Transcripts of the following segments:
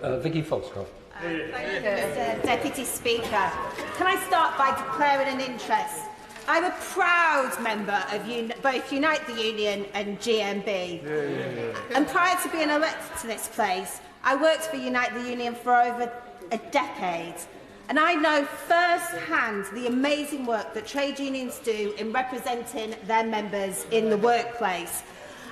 Vicky Foxcroft. Thank you, Mr. Deputy Speaker. Can I start by declaring an interest? I'm a proud member of both Unite the Union and GMB. And prior to being elected to this place, I worked for Unite the Union for over a decade. And I know firsthand the amazing work that trade unions do in representing their members in the workplace.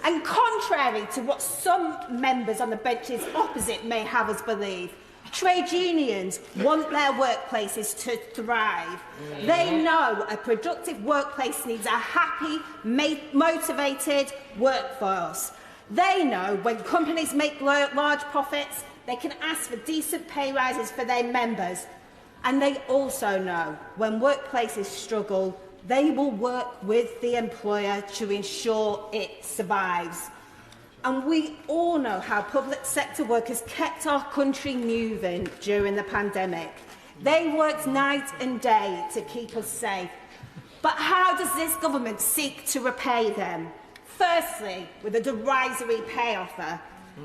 And contrary to what some members on the benches opposite may have us believe, trade unions want their workplaces to thrive. They know a productive workplace needs a happy, motivated workforce. They know when companies make large profits, they can ask for decent pay rises for their members. And they also know when workplaces struggle, they will work with the employer to ensure it survives. And we all know how public sector workers kept our country moving during the pandemic. They worked night and day to keep us safe. But how does this government seek to repay them? Firstly, with a derisory pay offer.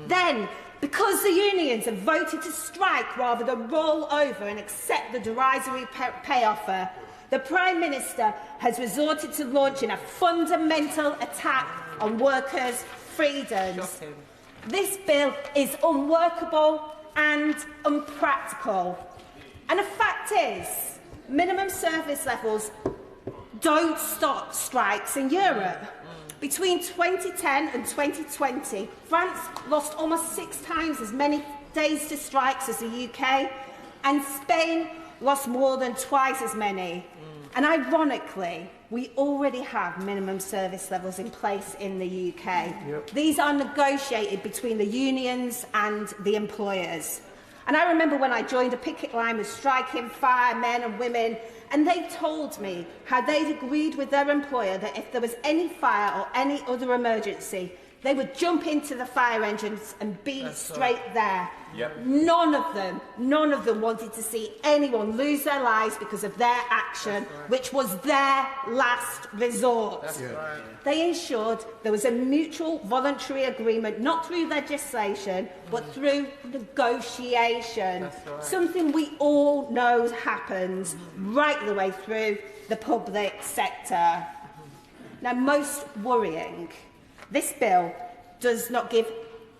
Then, because the unions have voted to strike rather than roll over and accept the derisory pay offer, the Prime Minister has resorted to launching a fundamental attack on workers' freedoms. This bill is unworkable and unpractical. And the fact is, minimum service levels don't stop strikes in Europe. Between 2010 and 2020, France lost almost 6 times as many days to strikes as the UK, and Spain lost more than twice as many. And ironically, we already have minimum service levels in place in the UK. These are negotiated between the unions and the employers. And I remember when I joined a picket line with striking firemen and women, and they told me how they'd agreed with their employer that if there was any fire or any other emergency, they would jump into the fire engines and be straight there. None of them wanted to see anyone lose their lives because of their action, which was their last resort. They ensured there was a mutual voluntary agreement, not through legislation, but through negotiation. Something we all know happens right the way through the public sector. Now, most worrying, this bill does not give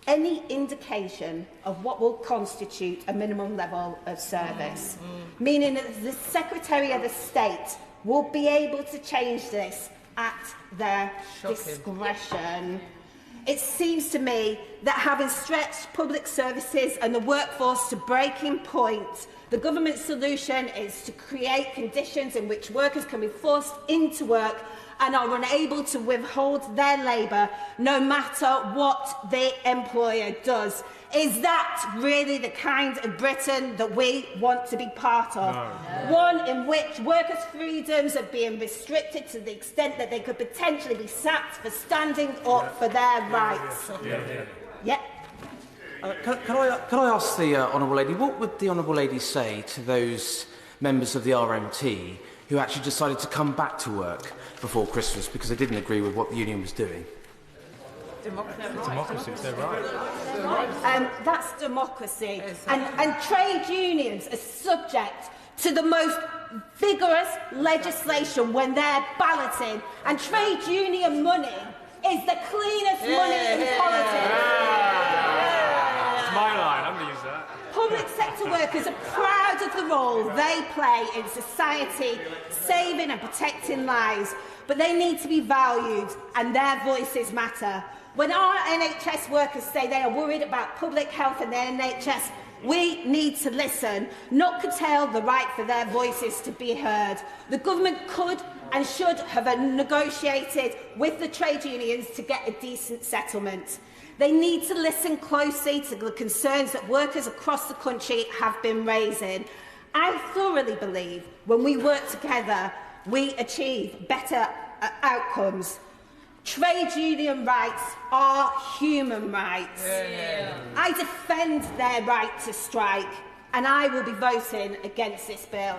any indication of what will constitute a minimum level of service, meaning that the Secretary of the State will be able to change this at their discretion. It seems to me that having stretched public services and the workforce to breaking point, the government's solution is to create conditions in which workers can be forced into work and are unable to withhold their labour no matter what the employer does. Is that really the kind of Britain that we want to be part of? No. One in which workers' freedoms are being restricted to the extent that they could potentially be sacked for standing up for their rights. Can I ask the Honourable Lady, what would the Honourable Lady say to those members of the RMT who actually decided to come back to work before Christmas because they didn't agree with what the union was doing? Democracy, is that right? That's democracy. And trade unions are subject to the most vigorous legislation when they're balloting. And trade union money is the cleanest money in politics. It's my line, I'm going to use that. Public sector workers are proud of the role they play in society, saving and protecting lives, but they need to be valued and their voices matter. When our NHS workers say they are worried about public health and the NHS, we need to listen, not curtail the right for their voices to be heard. The government could and should have negotiated with the trade unions to get a decent settlement. They need to listen closely to the concerns that workers across the country have been raising. I thoroughly believe when we work together, we achieve better outcomes. Trade union rights are human rights. I defend their right to strike, and I will be voting against this bill.